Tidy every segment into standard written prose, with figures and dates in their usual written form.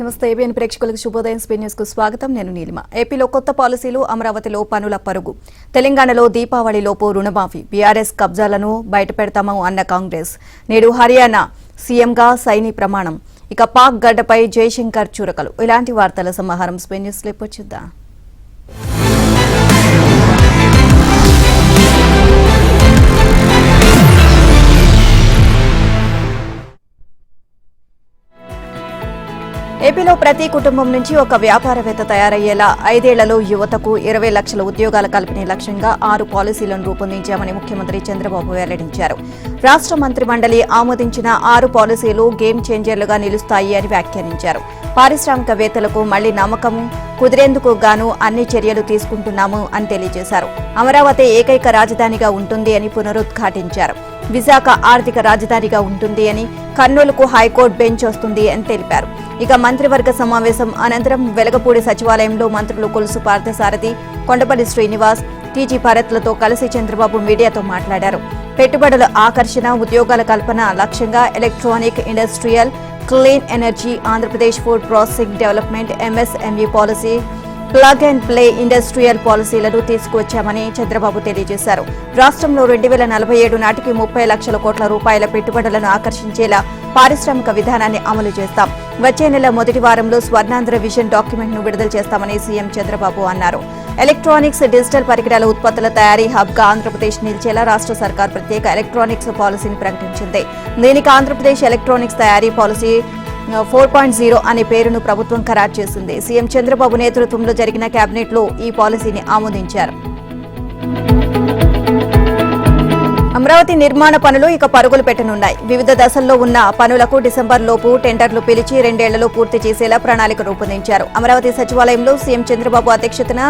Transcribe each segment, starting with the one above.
నమస్తే ఏబిఎన్ ప్రేక్షకులకు శుభోదయం స్పీడ్ న్యూస్ కు స్వాగతం. నేను నీలిమ. ఏపీలో కొత్త పాలసీలు, అమరావతిలో పనుల పరుగు, తెలంగాణలో దీపావళిలోపు రుణమాఫీ, బీఆర్ఎస్ కబ్జాలను బయటపెడతాము అన్న కాంగ్రెస్, నేడు హర్యానా సీఎంగా సైని ప్రమాణం, ఇక పాక్ గడ్డపై జయశంకర్ చురకలు, ఇలాంటి వార్తల సమాహారం స్పీడ్ న్యూస్ లో చూద్దాం. ఏపీలో ప్రతి కుటుంబం నుంచి ఒక వ్యాపారవేత్త తయారయ్యేలా 5 ఏళ్లలో యువతకు 20 లక్షల ఉద్యోగాల కల్పనే లక్ష్యంగా 6 పాలసీలను రూపొందించామని ముఖ్యమంత్రి చంద్రబాబు వెల్లడించారు. రాష్ట్ర మంత్రిమండలి ఆమోదించిన 6 పాలసీలు గేమ్ చేంజర్లుగా నిలుస్తాయి అని వ్యాఖ్యానించారు. పారిశ్రామికవేత్తలకు మళ్లీ నమ్మకం కుదిరేందుకు గాను అన్ని చర్యలు తీసుకుంటున్నాము అని తెలియజేశారు. అమరావతి ఏకైక రాజధానిగా ఉంటుంది అని పునరుద్ఘాటించారు. విశాఖ ఆర్థిక రాజధానిగా ఉంటుంది అని, కర్నూలుకు హైకోర్టు బెంచ్ వస్తుంది అని తెలిపారు. ఇక మంత్రివర్గ సమావేశం అనంతరం వెలగపూడి సచివాలయంలో మంత్రులు కొలుసు పార్థసారథి, కొండపల్లి శ్రీనివాస్, టీజీ భరత్లతో కలిసి చంద్రబాబు మీడియాతో మాట్లాడారు. పెట్టుబడుల ఆకర్షణ, ఉద్యోగాల కల్పన లక్ష్యంగా electronic, industrial, clean energy, Andhra Pradesh food processing development, MSME policy, plug and play industrial పాలసీలను తీసుకువచ్చామని చంద్రబాబు తెలియజేశారు. రాష్ట్రంలో 2047 నాటికి 30 లక్షల కోట్ల రూపాయల పెట్టుబడులను ఆకర్షించేలా పారిశ్రామిక విధానాన్ని అమలు చేస్తాం. వచ్చే నెల మొదటి వారంలో స్వర్ణాంధ్ర విజన్ డాక్యుమెంట్ ను విడుదల చేస్తామని సీఎం చంద్రబాబు అన్నారు. ఎలక్ట్రానిక్స్, డిజిటల్ పరికరాల ఉత్పత్తుల తయారీ హబ్ గా ఆంధ్రప్రదేశ్ నిలిచేలా రాష్ట్ర సర్కార్ ప్రత్యేక ఎలక్ట్రానిక్స్ పాలసీని ప్రకటించింది. దీనికి ఆంధ్రప్రదేశ్ ఎలక్ట్రానిక్స్ తయారీ పాలసీ 4.0 అనే పేరును ప్రభుత్వం ఖరారు చేసింది. సీఎం చంద్రబాబు నేతృత్వంలో జరిగిన కేబినెట్ లో ఈ పాలసీని ఆమోదించారు. అమరావతి నిర్మాణ పనులు ఇక పరుగులు పెట్టనున్నాయి. వివిధ దశల్లో ఉన్న పనులకు డిసెంబర్ లోపు టెండర్లు పిలిచి 2 ఏళ్లలో పూర్తి చేసేలా ప్రణాళిక రూపొందించారు. అమరావతి సచివాలయంలో సీఎం చంద్రబాబు అధ్యక్షతన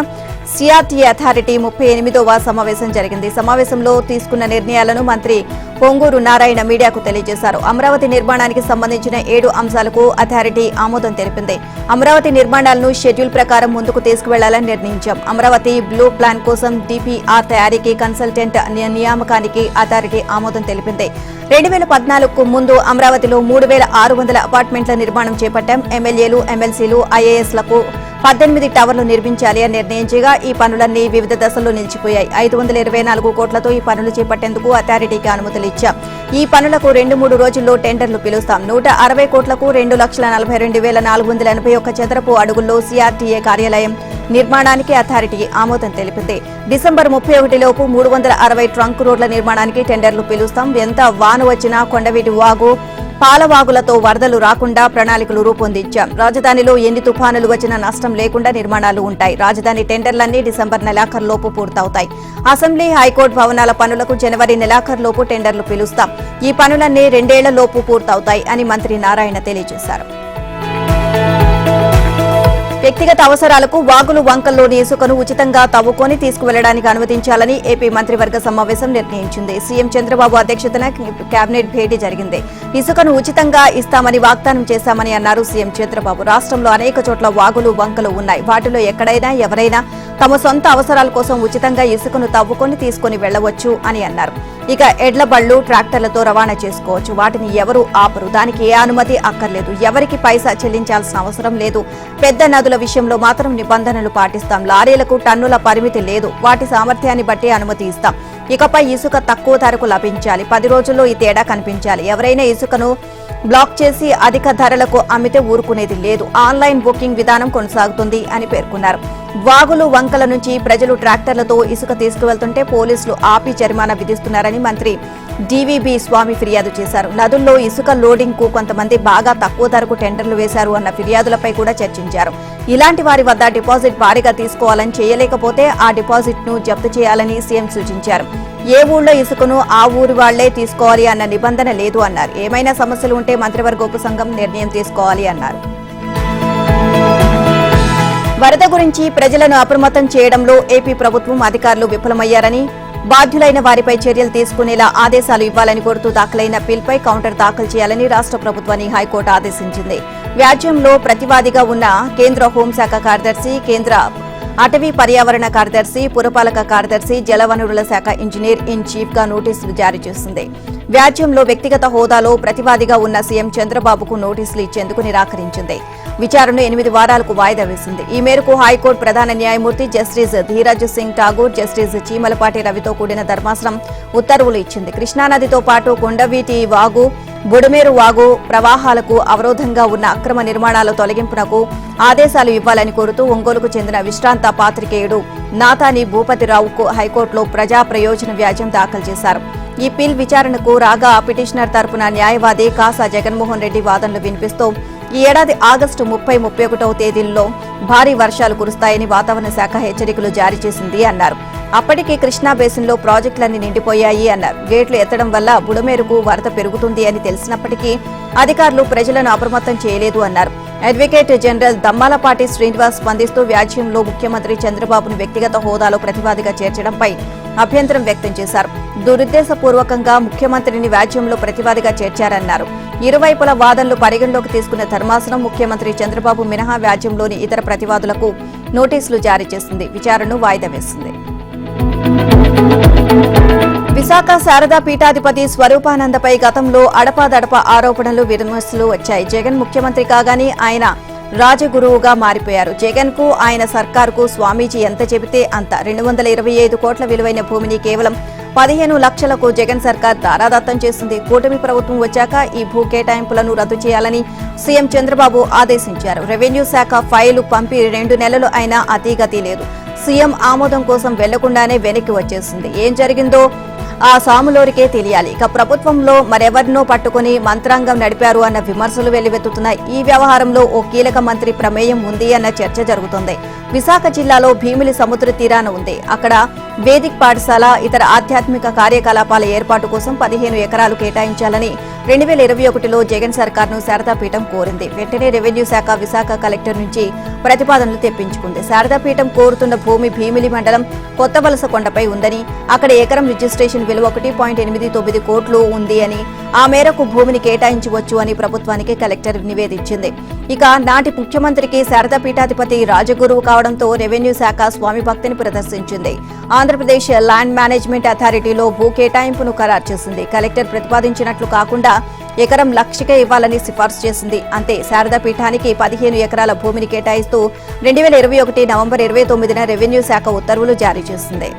సిఆర్టీ అథారిటీ 38వ సమావేశం జరిగింది. సమావేశంలో తీసుకున్న నిర్ణయాలను మంత్రి పొంగూరు నారాయణ మీడియాకు తెలియజేశారు. అమరావతి నిర్మాణానికి సంబంధించిన 7 అంశాలకు అథారిటీ ఆమోదం తెలిపింది. అమరావతి నిర్మాణాలను షెడ్యూల్ ప్రకారం ముందుకు తీసుకువెళ్లాలని నిర్ణయించాం. అమరావతి బ్లూ ప్లాన్ కోసం డిపిఆర్ తయారీకి కన్సల్టెంట్ నియామకానికి అథారిటీ ఆమోదం తెలిపింది. 2014కు ముందు అమరావతిలో 3600 అపార్ట్మెంట్ల నిర్మాణం చేపట్టాం. ఎమ్మెల్యేలు, ఎమ్మెల్సీలు, ఐఏఎస్లకు 18 టవర్లు నిర్మించాలి అని నిర్ణయించగా ఈ పనులన్నీ వివిధ దశల్లో నిలిచిపోయాయి. 524 కోట్లతో ఈ పనులు చేపట్టేందుకు అథారిటీకి అనుమతులు ఇచ్చాం. ఈ పనులకు 2-3 రోజుల్లో టెండర్లు పిలుస్తాం. 160 కోట్లకు 2,42,481 చదరపు అడుగుల్లో సిఆర్టీఏ కార్యాలయం నిర్మాణానికి అథారిటీ ఆమోదం తెలిపింది. డిసెంబర్ 31 లోపు 360 ట్రంక్ రోడ్ల నిర్మాణానికి టెండర్లు పిలుస్తాం. ఎంత వాన వచ్చినా కొండవీటి వాగు, పాలవాగులతో వరదలు రాకుండా ప్రణాళికలు రూపొందించాం. రాజధానిలో ఎన్ని తుఫానులు వచ్చినా నష్టం లేకుండా నిర్మాణాలు ఉంటాయి. రాజధాని టెండర్లన్నీ డిసెంబర్ నెలాఖరులోపు పూర్తవుతాయి. అసెంబ్లీ, హైకోర్టు భవనాల పనులకు జనవరి నెలాఖరులోపు టెండర్లు పిలుస్తాం. ఈ పనులన్నీ 2 ఏళ్లలోపు పూర్తవుతాయి అని మంత్రి నారాయణ తెలియజేశారు. వ్యక్తిగత అవసరాలకు వాగులు, వంకల్లోని ఇసుకను ఉచితంగా తవ్వుకొని తీసుకువెళ్లడానికి అనుమతించాలని ఏపీ మంత్రివర్గ సమావేశం నిర్ణయించింది. సీఎం చంద్రబాబు అధ్యక్షతన కేబినెట్ భేటీ జరిగింది. ఇసుకను ఉచితంగా ఇస్తామని వాగ్దానం చేశామని అన్నారు సీఎం చంద్రబాబు. రాష్ట్రంలో అనేక చోట్ల వాగులు, వంకలు ఉన్నాయి. వాటిలో ఎక్కడైనా ఎవరైనా తమ సొంత అవసరాల కోసం ఉచితంగా ఇసుకను తవ్వుకొని తీసుకుని వెళ్లవచ్చు అని అన్నారు. ఇక ఎడ్ల బళ్లు, ట్రాక్టర్లతో రవాణా చేసుకోవచ్చు. వాటిని ఎవరూ ఆపరు. దానికి ఏ అనుమతి అక్కర్లేదు. ఎవరికి పైసా చెల్లించాల్సిన అవసరం లేదు. పెద్ద నదుల విషయంలో మాత్రం నిబంధనలు పాటిస్తాం. లారీలకు టన్నుల పరిమితి లేదు. వాటి సామర్థ్యాన్ని బట్టి అనుమతి ఇస్తాం. ఇకపై ఇసుక తక్కువ ధరకు లభించాలి. 10 రోజుల్లో ఈ తేడా కనిపించాలి. ఎవరైనా ఇసుకను బ్లాక్ చేసి అధిక ధరలకు అమ్మితే ఊరుకునేది లేదు. ఆన్లైన్ బుకింగ్ విధానం కొనసాగుతుంది అని పేర్కొన్నారు. వాగులు, వంకల నుంచి ప్రజలు ట్రాక్టర్లతో ఇసుక తీసుకువెళ్తుంటే పోలీసులు ఆపి జరిమానా విధిస్తున్నారని మంత్రి డివిబి స్వామి ఫిర్యాదు చేశారు. నదుల్లో ఇసుక లోడింగ్ కు కొంతమంది బాగా తక్కువ ధరకు టెండర్లు వేశారు అన్న ఫిర్యాదులపై కూడా చర్చించారు. ఇలాంటి వారి వద్ద డిపాజిట్ భారీగా తీసుకోవాలని, చేయలేకపోతే ఆ డిపాజిట్ ను జప్తు చేయాలని సీఎం సూచించారు. ఏ ఊళ్ళో ఇసుకను ఆ ఊరి వాళ్లే తీసుకోవాలి అన్న నిబంధన లేదు అన్నారు. ఏమైనా సమస్యలు ఉంటే మంత్రివర్గ ఉపసంఘం నిర్ణయం తీసుకోవాలి అన్నారు. వరద గురించి ప్రజలను అప్రమత్తం చేయడంలో ఏపీ ప్రభుత్వం అధికారులు విఫలమయ్యారని, బాధ్యులైన వారిపై చర్యలు తీసుకునేలా ఆదేశాలు ఇవ్వాలని కోరుతూ దాఖలైన బిల్పై కౌంటర్ దాఖలు చేయాలని రాష్ట్ర ప్రభుత్వాన్ని హైకోర్టు ఆదేశించింది. వ్యాజ్యంలో ప్రతివాదిగా ఉన్న కేంద్ర హోంశాఖ కార్యదర్శి, కేంద్ర అటవీ పర్యావరణ కార్యదర్శి, పురపాలక కార్యదర్శి, జలవనరుల శాఖ ఇంజనీర్ ఇన్ చీఫ్ గా నోటీసులు జారీ చేసింది. వ్యాజ్యంలో వ్యక్తిగత హోదాలో ప్రతివాదిగా ఉన్న సీఎం చంద్రబాబుకు నోటీసులు ఇచ్చేందుకు నిరాకరించింది. విచారణను 8 వారాలకు వాయిదా వేసింది. ఈ మేరకు హైకోర్టు ప్రధాన న్యాయమూర్తి జస్టిస్ ధీరజ్ సింగ్ ఠాగూర్, జస్టిస్ చీమలపాటి రవితో కూడిన ధర్మాసనం ఉత్తర్వులు ఇచ్చింది. కృష్ణానదితో పాటు కొండవీటి వాగు, బుడమేరు వాగు ప్రవాహాలకు అవరోధంగా ఉన్న అక్రమ నిర్మాణాల తొలగింపునకు ఆదేశాలు ఇవ్వాలని కోరుతూ ఒంగోలుకు చెందిన విశ్రాంత పాత్రికేయుడు నాతాని భూపతిరావుకు హైకోర్టులో ప్రజా ప్రయోజన వ్యాజ్యం దాఖలు చేశారు. ఈ పిల్ విచారణకు రాగా పిటిషనర్ తరపున న్యాయవాది కాసా జగన్మోహన్ రెడ్డి వాదనలు వినిపిస్తూ ఈ ఏడాది ఆగస్టు 30, 31వ తేదీల్లో భారీ వర్షాలు కురుస్తాయని వాతావరణ శాఖ హెచ్చరికలు జారీ చేసింది అన్నారు. అప్పటికి కృష్ణా బేసిన్లో ప్రాజెక్టులన్నీ నిండిపోయాయి అన్నారు. గేట్లు ఎత్తడం వల్ల బుడమేరుకు వరద పెరుగుతుంది అని తెలిసినప్పటికీ అధికారులు ప్రజలను అప్రమత్తం చేయలేదు అన్నారు. అడ్వకేట్ జనరల్ దమ్మాలపాటి శ్రీనివాస్ స్పందిస్తూ వ్యాజ్యంలో ముఖ్యమంత్రి చంద్రబాబును వ్యక్తిగత హోదాలో ప్రతివాదిగా చేర్చడంపై అభ్యంతరం వ్యక్తం చేశారు. దురుద్దేశపూర్వకంగా ముఖ్యమంత్రిని వ్యాజ్యంలో ప్రతివాదిగా చేర్చారన్నారు. ఇరువైపుల వాదనలు పరిగణలోకి తీసుకున్న ధర్మాసనం ముఖ్యమంత్రి చంద్రబాబు మినహా వ్యాజ్యంలోని ఇతర ప్రతివాదులకు నోటీసులు జారీ చేసింది. విచారణను వాయిదా వేసింది. విశాఖ శారదా పీఠాధిపతి స్వరూపానందపై గతంలో అడపాదడపా ఆరోపణలు, విమర్శలు వచ్చాయి. జగన్ ముఖ్యమంత్రి కాగానే ఆయన రాజగురువుగా మారిపోయారు. జగన్ కు ఆయన సర్కారుకు స్వామీజీ ఎంత చెబితే అంత. 225 కోట్ల విలువైన భూమిని కేవలం 15 లక్షలకు జగన్ సర్కార్ దారాదత్తం చేసింది. కూటమి ప్రభుత్వం వచ్చాక ఈ భూ కేటాయింపులను రద్దు చేయాలని సీఎం చంద్రబాబు ఆదేశించారు. రెవెన్యూ శాఖ ఫైలు పంపి 2 నెలలు అయినా అతీగతి లేదు. సీఎం ఆమోదం కోసం వెళ్లకుండానే వెనక్కి వచ్చేసింది. ఏం జరిగిందో ఆ సాములోరికే తెలియాలి. ఇక ప్రభుత్వంలో మరెవరినో పట్టుకుని మంత్రాంగం నడిపారు అన్న విమర్శలు వెల్లువెత్తుతున్నాయి. ఈ వ్యవహారంలో ఓ కీలక మంత్రి ప్రమేయం ఉంది అన్న చర్చ జరుగుతోంది. విశాఖ జిల్లాలో భీమిలి సముద్ర తీరాన ఉంది. అక్కడ వేదిక్ పాఠశాల, ఇతర ఆధ్యాత్మిక కార్యకలాపాల ఏర్పాటు కోసం 15 ఎకరాలు కేటాయించాలని 2021లో జగన్ సర్కార్ను శారదాపీఠం కోరింది. వెంటనే రెవెన్యూ శాఖ విశాఖ కలెక్టర్ నుంచి ప్రతిపాదనలు తెప్పించుకుంది. శారదాపీఠం కోరుతున్న భూమి భీమిలి మండలం కొత్తవలస కొండపై ఉందని, అక్కడ ఎకరం రిజిస్ట్రేషన్ విలువ 1.89 కోట్లు ఉంది అని, ఆ మేరకు భూమిని కేటాయించవచ్చు అని ప్రభుత్వానికి కలెక్టర్ నివేదించింది. ఇక నాటి ముఖ్యమంత్రికి శారదా పీఠాధిపతి రాజగురువు కావడంతో రెవెన్యూ శాఖ స్వామి భక్తిని ప్రదర్శించింది. ఆంధ్రప్రదేశ్ ల్యాండ్ మేనేజ్మెంట్ అథారిటీలో భూ కేటాయింపును ఖరారు చేసింది. కలెక్టర్ ప్రతిపాదించినట్లు కాకుండా ఎకరం లక్షకే ఇవ్వాలని సిఫార్సు చేసింది. అంతే, శారదా పీఠానికి 15 ఎకరాల భూమిని కేటాయిస్తూ 2021 నవంబర్ 29న రెవెన్యూ శాఖ ఉత్తర్వులు జారీ చేసింది.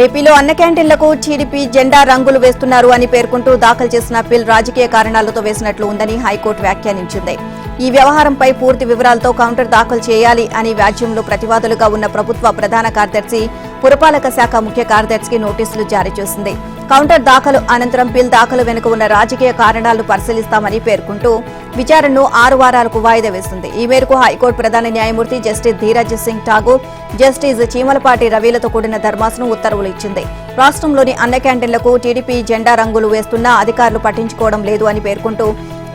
ఏపీలో అన్న క్యాంటీన్లకు టీడీపీ జెండా రంగులు వేస్తున్నారు అని పేర్కొంటూ దాఖలు చేసిన పిల్ రాజకీయ కారణాలతో వేసినట్లు ఉందని హైకోర్టు వ్యాఖ్యానించింది. ఈ వ్యవహారంపై పూర్తి వివరాలతో కౌంటర్ దాఖలు చేయాలి అని వ్యాజ్యంలో ప్రతివాదులుగా ఉన్న ప్రభుత్వ ప్రధాన కార్యదర్శి, పురపాలక శాఖ ముఖ్య కార్యదర్శికి నోటీసులు జారీ చేసింది. కౌంటర్ దాఖలు అనంతరం బిల్ దాఖలు వెనుక ఉన్న రాజకీయ కారణాలను పరిశీలిస్తామని పేర్కొంటూ విచారణను 6 వారాలకు వాయిదా వేసింది. ఈ మేరకు హైకోర్టు ప్రధాన న్యాయమూర్తి జస్టిస్ ధీరజ్ సింగ్ ఠాగూర్, జస్టిస్ చీమలపాటి రవిలతో కూడిన ధర్మాసనం ఉత్తర్వులు ఇచ్చింది. రాష్ట్రంలోని అన్న క్యాంటీన్లకు టీడీపీ జెండా రంగులు వేస్తున్నా అధికారులు పట్టించుకోవడం లేదు అని పేర్కొంటూ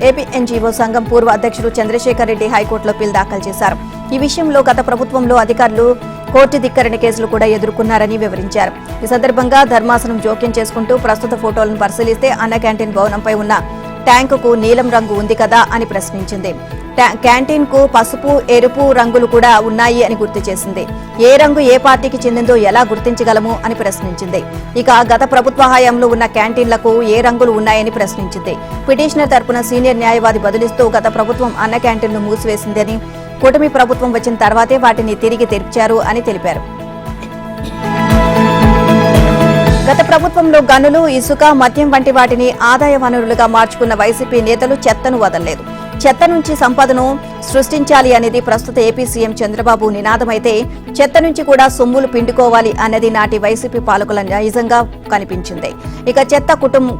ఏపీ ఎన్జీఓ సంఘం పూర్వ అధ్యక్షుడు చంద్రశేఖర్ రెడ్డి హైకోర్టులో పిల్ దాఖలు చేశారు. ఈ విషయంలో గత ప్రభుత్వంలో అధికారులు కోర్టు ధిక్కరణ కేసులు కూడా ఎదుర్కొన్నారని వివరించారు. ఈ సందర్భంగా ధర్మాసనం జోక్యం చేసుకుంటూ ప్రస్తుత ఫోటోలను పరిశీలిస్తే అన్న క్యాంటీన్ భవనంపై ఉన్న ట్యాంకుకు నీలం రంగు ఉంది కదా అని ప్రశ్నించింది. క్యాంటీన్ కు పసుపు, ఎరుపు రంగులు కూడా ఉన్నాయి అని గుర్తు చేసింది. ఏ రంగు ఏ పార్టీకి చెందిందో ఎలా గుర్తించగలము అని ప్రశ్నించింది. ఇక గత ప్రభుత్వ హయాంలో ఉన్న క్యాంటీన్లకు ఏ రంగులు ఉన్నాయని ప్రశ్నించింది. పిటిషనర్ తరపున సీనియర్ న్యాయవాది బదులిస్తూ గత ప్రభుత్వం అన్న క్యాంటీన్ను మూసివేసిందని, కూటమి ప్రభుత్వం వచ్చిన తర్వాతే వాటిని తిరిగి తెరిచారు అని తెలిపారు. గత ప్రభుత్వంలో గనులు, ఇసుక, మద్యం వంటి వాటిని ఆదాయ వనరులుగా మార్చుకున్న వైసీపీ నేతలు చెత్తను వదలలేదు. చెత్త నుంచి సంపదను సృష్టించాలి అనేది ప్రస్తుత ఏపీ సీఎం చంద్రబాబు నినాదమైతే, చెత్త నుంచి కూడా సొమ్ములు పిండుకోవాలి అన్నది నాటి వైసీపీ పాలకుల నైజంగా కనిపించింది. ఇక చెత్త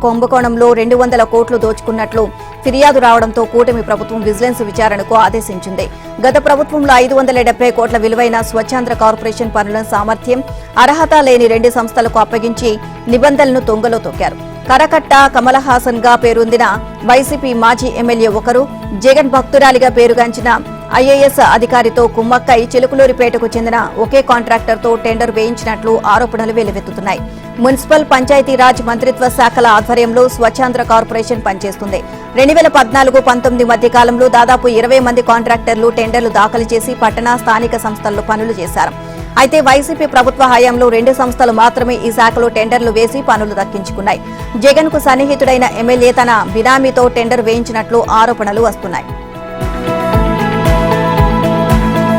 కుంభకోణంలో 200 కోట్లు దోచుకున్నట్లు ఫిర్యాదు రావడంతో కూటమి ప్రభుత్వం విజిలెన్స్ విచారణకు ఆదేశించింది. గత ప్రభుత్వంలో 570 కోట్ల విలువైన స్వచ్ఛాంధ్ర కార్పొరేషన్ పనుల సామర్థ్యం, అర్హత లేని 2 సంస్థలకు అప్పగించి నిబంధనలను తొంగలో తొక్కారు. కరకట్ట కమలహాసన్ గా పేరొందిన వైసీపీ మాజీ ఎమ్మెల్యే ఒకరు, జగన్ భక్తురాలిగా పేరుగాంచిన ఐఏఎస్ అధికారితో కుమ్మక్కై చిలుకలూరిపేటకు చెందిన ఒకే కాంట్రాక్టర్తో టెండర్ వేయించినట్లు ఆరోపణలు వెల్లువెత్తుతున్నాయి. మున్సిపల్ పంచాయతీరాజ్ మంత్రిత్వ శాఖల ఆధ్వర్యంలో స్వచ్ఛాంధ్ర కార్పొరేషన్ పనిచేస్తుంది. 2014-19 మధ్య కాలంలో దాదాపు 20 మంది కాంట్రాక్టర్లు టెండర్లు దాఖలు చేసి పట్టణ, స్థానిక సంస్థల్లో పనులు చేశారు. అయితే వైసీపీ ప్రభుత్వ హయాంలో 2 సంస్థలు మాత్రమే ఈ శాఖలో టెండర్లు వేసి పనులు దక్కించుకున్నాయి. జగన్ కు సన్నిహితుడైన ఎమ్మెల్యే తన బినామీతో టెండర్ వేయించినట్లు ఆరోపణలు వస్తున్నాయి.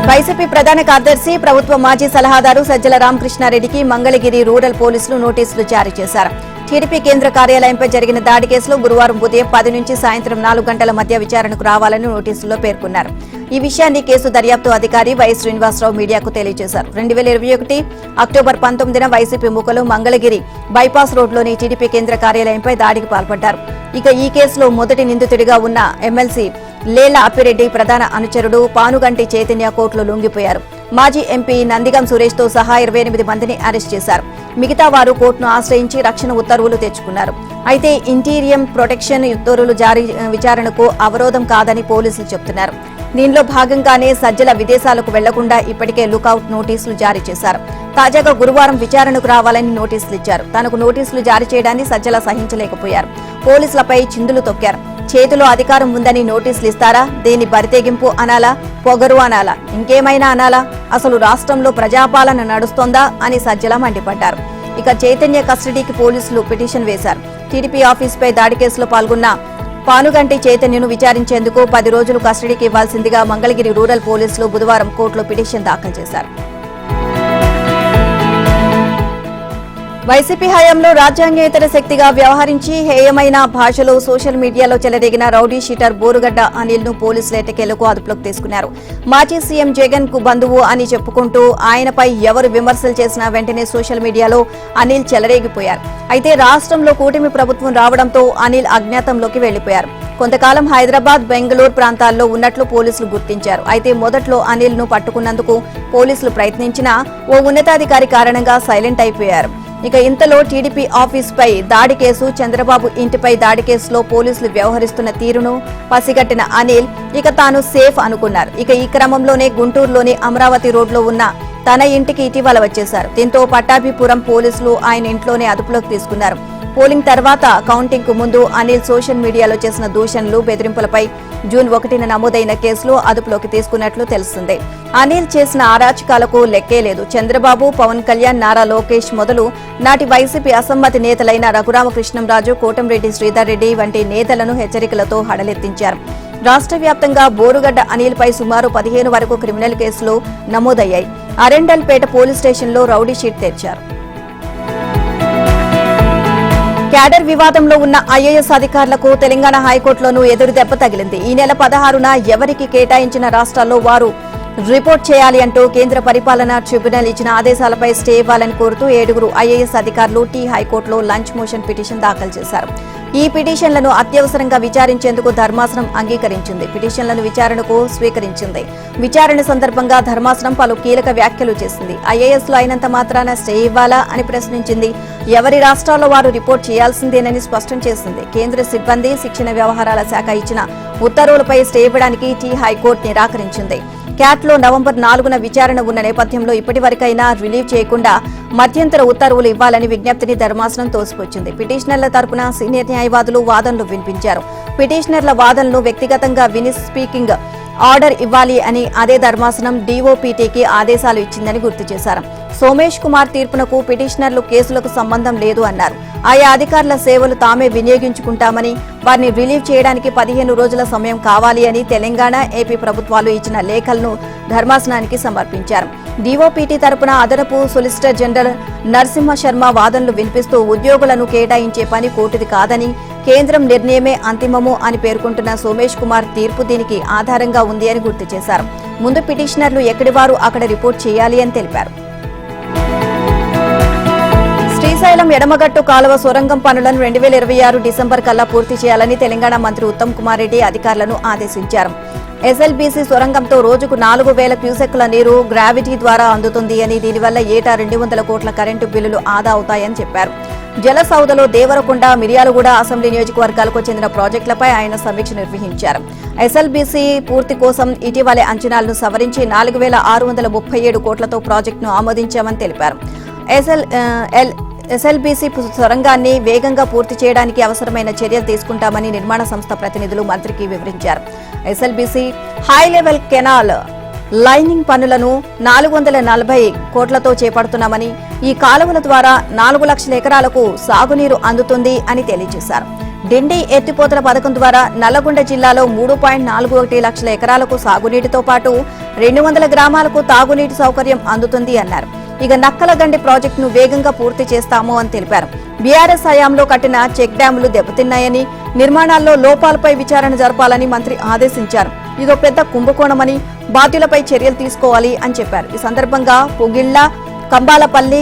వైసీపీ ప్రధాన కార్యదర్శి, ప్రభుత్వ మాజీ సలహాదారు సజ్జల రామకృష్ణారెడ్డికి మంగళగిరి రూరల్ పోలీసులు నోటీసులు జారీ చేశారు. టీడీపీ కేంద్ర కార్యాలయంపై జరిగిన దాడి కేసులో గురువారం ఉదయం 10 నుంచి సాయంత్రం 4 గంటల మధ్య విచారణకు రావాలని నోటీసుల్లో పేర్కొన్నారు. ఈ విషయాన్ని కేసు దర్యాప్తు అధికారి వై శ్రీనివాసరావు మీడియాకు తెలియజేశారు. 2021 అక్టోబర్ 19న వైసీపీ ముఖలు మంగళగిరి బైపాస్ రోడ్లోని టీడీపీ కేంద్ర కార్యాలయంపై దాడికి పాల్పడ్డారు. ఇక ఈ కేసులో మొదటి నిందితుడిగా ఉన్న ఎమ్మెల్సీ లేళ్ల అప్పిరెడ్డి ప్రధాన అనుచరుడు పానుగంటి చైతన్య కోర్టులో లొంగిపోయారు. మాజీ ఎంపీ నందిగం సురేష్ తో సహా 28 మందిని అరెస్ట్ చేశారు. మిగతా వారు కోర్టును ఆశ్రయించి రక్షణ ఉత్తర్వులు తెచ్చుకున్నారు. అయితే ఇంటీరియం ప్రొటెక్షన్ ఉత్తర్వులు జారీ విచారణకు అవరోధం కాదని పోలీసులు చెబుతున్నారు. దీనిలో భాగంగానే సజ్జల విదేశాలకు వెళ్లకుండా ఇప్పటికే లుకౌట్ నోటీసులు జారీ చేశారు. తాజాగా గురువారం విచారణకు రావాలని నోటీసులు ఇచ్చారు. తనకు నోటీసులు జారీ చేయడాన్ని సజ్జల సహించలేకపోయారు. పోలీసులపై చిందులు తొక్కారు. చేతిలో అధికారం ఉందని నోటీసులు ఇస్తారా? దీన్ని బరితెగింపు అనాలా, పొగరు అనాలా, ఇంకేమైనా అనాలా? అసలు రాష్ట్రంలో ప్రజాపాలన నడుస్తోందా అని సజ్జల మండిపడ్డారు. ఇక చైతన్య కస్టడీకి పోలీసులు పిటిషన్ వేశారు. టీడీపీ ఆఫీసుపై దాడి కేసులో పాల్గొన్న పానుగంటి చైతన్యను విచారించేందుకు 10 రోజులు కస్టడీకి ఇవ్వాల్సిందిగా మంగళగిరి రూరల్ పోలీసులు బుధవారం కోర్టులో పిటిషన్ దాఖలు చేశారు. వైసీపీ హయాంలో రాజ్యాంగేతర శక్తిగా వ్యవహరించి హేయమైన భాషలో సోషల్ మీడియాలో చెలరేగిన రౌడీ షీటర్ బోరుగడ్డ అనిల్ ను పోలీసులు ఎట్టకేలకు అదుపులోకి తీసుకున్నారు. మాజీ సీఎం జగన్ కు బంధువు అని చెప్పుకుంటూ ఆయనపై ఎవరు విమర్శలు చేసినా వెంటనే సోషల్ మీడియాలో అనిల్ చెలరేగిపోయారు. అయితే రాష్ట్రంలో కూటమి ప్రభుత్వం రావడంతో అనిల్ అజ్ఞాతంలోకి వెళ్లిపోయారు. కొంతకాలం హైదరాబాద్, బెంగళూరు ప్రాంతాల్లో ఉన్నట్లు పోలీసులు గుర్తించారు. అయితే మొదట్లో అనిల్ ను పట్టుకున్నందుకు పోలీసులు ప్రయత్నించినా ఓ ఉన్నతాధికారి కారణంగా సైలెంట్ అయిపోయారు. ఇక ఇంతలో టీడీపీ ఆఫీసుపై దాడి కేసు, చంద్రబాబు ఇంటిపై దాడి కేసులో పోలీసులు వ్యవహరిస్తున్న తీరును పసిగట్టిన అనిల్ ఇక తాను సేఫ్ అనుకున్నారు. ఇక ఈ క్రమంలోనే గుంటూరులోని అమరావతి రోడ్లో ఉన్న తన ఇంటికి ఇటీవల వచ్చేశారు. దీంతో పట్టాభిపురం పోలీసులు ఆయన ఇంట్లోనే అదుపులోకి తీసుకున్నారు. పోలింగ్ తర్వాత కౌంటింగ్ కు ముందు అనిల్ సోషల్ మీడియాలో చేసిన దూషణలు, బెదిరింపులపై జూన్ 1న నమోదైన కేసులో అదుపులోకి తీసుకున్నట్లు తెలుస్తుంది. అనిల్ చేసిన అరాచకాలకు లెక్కే లేదు. చంద్రబాబు, పవన్ కళ్యాణ్, నారా లోకేష్ మొదలు నాటి వైసీపీ అసమ్మతి నేతలైన రఘురామకృష్ణంరాజు, కోటంరెడ్డి శ్రీధర్ రెడ్డి వంటి నేతలను హెచ్చరికలతో హడలెత్తించారు. రాష్ట్ర వ్యాప్తంగా బోరుగడ్డ అనిల్ పై సుమారు 15 వరకు క్రిమినల్ కేసులు నమోదయ్యాయి. అరెండల్పేట పోలీస్ స్టేషన్లో రౌడీ షీట్ తెరిచారు. క్యాడర్ వివాదంలో ఉన్న ఐఏఎస్ అధికారులకు తెలంగాణ హైకోర్టులోనూ ఎదురు దెబ్బ తగిలింది. ఈ నెల 16న ఎవరికి కేటాయించిన రాష్ట్రాల్లో వారు రిపోర్ట్ చేయాలి అంటూ కేంద్ర పరిపాలనా ట్రిబ్యునల్ ఇచ్చిన ఆదేశాలపై స్టే ఇవ్వాలని కోరుతూ 7 ఐఏఎస్ అధికారులు హైకోర్టులో లంచ్ మోషన్ పిటిషన్ దాఖలు చేశారు. ఈ పిటిషన్లను అత్యవసరంగా విచారించేందుకు ధర్మాసనం అంగీకరించింది. పిటిషన్లను విచారణకు స్వీకరించింది. విచారణ సందర్భంగా ధర్మాసనం పలు కీలక వ్యాఖ్యలు చేసింది. ఐఏఎస్లో అయినంత మాత్రాన స్టే ఇవ్వాలా అని ప్రశ్నించింది. ఎవరి రాష్ట్రాల్లో వారు రిపోర్ట్ చేయాల్సిందేనని స్పష్టం చేసింది. కేంద్ర సిబ్బంది శిక్షణ వ్యవహారాల శాఖ ఇచ్చిన ఉత్తర్వులపై స్టే ఇవ్వడానికి హైకోర్టు నిరాకరించింది. క్యాట్లో నవంబర్ 4న విచారణ ఉన్న నేపథ్యంలో ఇప్పటివరకైనా రిలీవ్ చేయకుండా మధ్యంతర ఉత్తర్వులు ఇవ్వాలని విజ్ఞప్తిని ధర్మాసనం తోసిపుచ్చింది. పిటిషనర్ల తరపున సీనియర్ న్యాయవాదులు వాదనలు వినిపించారు. పిటిషనర్ల వాదనలు వ్యక్తిగతంగా విని స్పీకింగ్ ఆర్డర్ ఇవ్వాలి అని అదే ధర్మాసనం డీఓపీటీకి ఆదేశాలు ఇచ్చిందని గుర్తు చేశారు. సోమేష్ కుమార్ తీర్పునకు పిటిషనర్లు కేసులకు సంబంధం లేదు అన్నారు. ఆయా అధికారుల సేవలు తామే వినియోగించుకుంటామని, వారిని రిలీవ్ చేయడానికి 15 రోజుల సమయం కావాలి అని తెలంగాణ, ఏపీ ప్రభుత్వాలు ఇచ్చిన లేఖలను ధర్మాసనానికి సమర్పించారు. డీఓపీటీ తరపున అదనపు సొలిసిటర్ జనరల్ నరసింహ శర్మ వాదనలు వినిపిస్తూ ఉద్యోగులను కేటాయించే పని కోర్టుది కాదని, కేంద్రం నిర్ణయమే అంతిమము అని పేర్కొంటున్న సోమేష్ కుమార్ తీర్పు దీనికి ఆధారంగా ఉంది అని గుర్తు చేశారు. ముందు పిటిషనర్లు ఎక్కడివారు అక్కడ రిపోర్ట్ చేయాలి అని తెలిపారు. శ్రీశైలం ఎడమగట్టు కాలువ సొరంగం పనులను 2026 డిసెంబర్ కల్లా పూర్తి చేయాలని తెలంగాణ మంత్రి ఉత్తమ్ కుమార్ రెడ్డి అధికారులను ఆదేశించారు. ఎస్ఎల్బీసీ సొరంగంతో రోజుకు 4,000 క్యూసెక్ల నీరు గ్రావిటీ ద్వారా అందుతుంది అని, దీనివల్ల ఏటా 200 కోట్ల కరెంటు బిల్లులు ఆదా అవుతాయని చెప్పారు. జలసౌదలో దేవరకొండ, మిర్యాలగూడ అసెంబ్లీ నియోజకవర్గాలకు చెందిన ప్రాజెక్టులపై ఆయన సమీక్ష నిర్వహించారు. ఎస్ఎల్బీసీ పూర్తి కోసం ఇటీవలే అంచనాలను సవరించి 4,637 కోట్లతో ప్రాజెక్టును ఆమోదించామని తెలిపారు. ఎస్ఎల్బీసీ సొరంగాన్ని వేగంగా పూర్తి చేయడానికి అవసరమైన చర్యలు తీసుకుంటామని నిర్మాణ సంస్థ ప్రతినిధులు మంత్రికి వివరించారు. SLBC high level canal lining పనులను 440 కోట్లతో చేపడుతున్నామని, ఈ కాలువల ద్వారా 4 లక్షల ఎకరాలకు సాగునీరు అందుతుంది అని తెలియజేశారు. డిండి ఎత్తిపోతల పథకం ద్వారా నల్లగొండ జిల్లాలో 3.41 లక్షల ఎకరాలకు సాగునీటితో పాటు 200 గ్రామాలకు తాగునీటి సౌకర్యం అందుతుంది అన్నారు. ఇక నక్కలగండి ప్రాజెక్టును వేగంగా పూర్తి చేస్తాము అని తెలిపారు. బీఆర్ఎస్ హయాంలో కట్టిన చెక్ డ్యాములు దెబ్బతిన్నాయని, నిర్మాణాల్లో లోపాలపై విచారణ జరపాలని మంత్రి ఆదేశించారు. ఇదో పెద్ద కుంభకోణమని, బాధ్యులపై చర్యలు తీసుకోవాలి అని చెప్పారు. ఈ సందర్భంగా పొగిళ్ల, కంబాలపల్లి,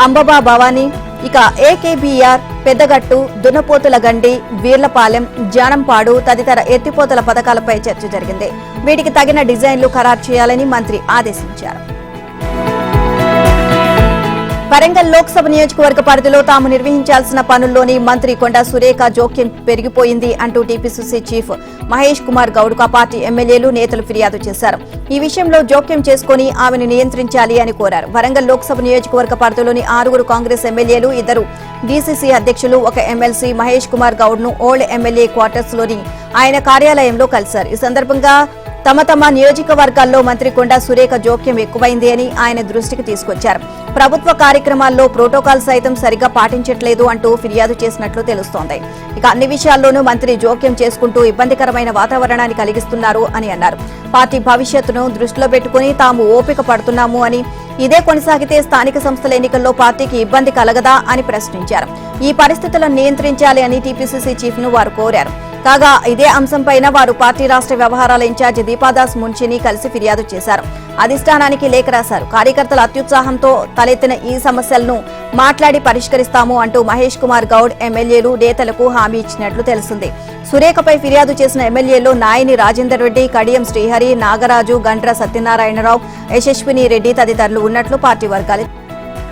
అంబబా భవానీ, ఇక ఏకేబీఆర్, పెద్దగట్టు, దున్నపోతుల గండి, వీర్లపాలెం, జానంపాడు తదితర ఎత్తిపోతల పథకాలపై చర్చ జరిగింది. వీటికి తగిన డిజైన్లు ఖరారు చేయాలని మంత్రి ఆదేశించారు. వరంగల్ లోక్సభ నియోజకవర్గ పరిధిలో తాము నిర్వహించాల్సిన పనుల్లోని మంత్రి కొండా సురేఖ జోక్యం పెరిగిపోయింది అంటూ టీపీసీసీ చీఫ్ మహేష్ కుమార్ గౌడ్కు ఆ పార్టీ ఎమ్మెల్యేలు, నేతలు ఫిర్యాదు చేశారు. ఈ విషయంలో జోక్యం చేసుకుని ఆమెను నియంత్రించాలి అని కోరారు. వరంగల్ లోక్సభ నియోజకవర్గ పరిధిలోని 6 కాంగ్రెస్ ఎమ్మెల్యేలు, 2 డీసీసీ అధ్యక్షులు, 1 ఎమ్మెల్సీ మహేష్ కుమార్ గౌడ్ ను ఓల్డ్ ఎమ్మెల్యే క్వార్టర్స్ లోని ఆయన కార్యాలయంలో కలిశారు. ఈ సందర్భంగా తమ నియోజకవర్గాల్లో మంత్రి కొండా సురేఖ జోక్యం ఎక్కువైంది అని ఆయన దృష్టికి తీసుకొచ్చారు. ప్రభుత్వ కార్యక్రమాల్లో ప్రోటోకాల్ సైతం సరిగా పాటించట్లేదు అంటూ ఫిర్యాదు చేసినట్లు తెలుస్తోంది. ఇక అన్ని విషయాల్లోనూ మంత్రి జోక్యం చేసుకుంటూ ఇబ్బందికరమైన వాతావరణాన్ని కలిగిస్తున్నారు అని అన్నారు. పార్టీ భవిష్యత్తును దృష్టిలో పెట్టుకుని తాము ఓపిక పడుతున్నాము అని, ఇదే కొనసాగితే స్థానిక సంస్థల ఎన్నికల్లో పార్టీకి ఇబ్బంది కలగదా అని ప్రశ్నించారు. ఈ పరిస్థితులను నియంత్రించాలి అని టీపీసీసీ చీఫ్ ను వారు కోరారు. కాగా ఇదే అంశంపైన వారు పార్టీ రాష్ట్ర వ్యవహారాల ఇన్ఛార్జి దీపాదాస్ మున్షిని కలిసి ఫిర్యాదు చేశారు. అధిష్టానానికి లేఖ రాశారు. కార్యకర్తల అత్యుత్సాహంతో తలెత్తిన ఈ సమస్యలను మాట్లాడి పరిష్కరిస్తాము అంటూ మహేష్ కుమార్ గౌడ్ ఎమ్మెల్యేలు, నేతలకు హామీ ఇచ్చినట్లు తెలిసింది. సురేఖపై ఫిర్యాదు చేసిన ఎమ్మెల్యేల్లో నాయని రాజేందర్ రెడ్డి, కడియం శ్రీహరి, నాగరాజు, గండ్ర సత్యనారాయణరావు, యశస్విని రెడ్డి తదితరులు ఉన్నట్లు పార్టీ వర్గాలు.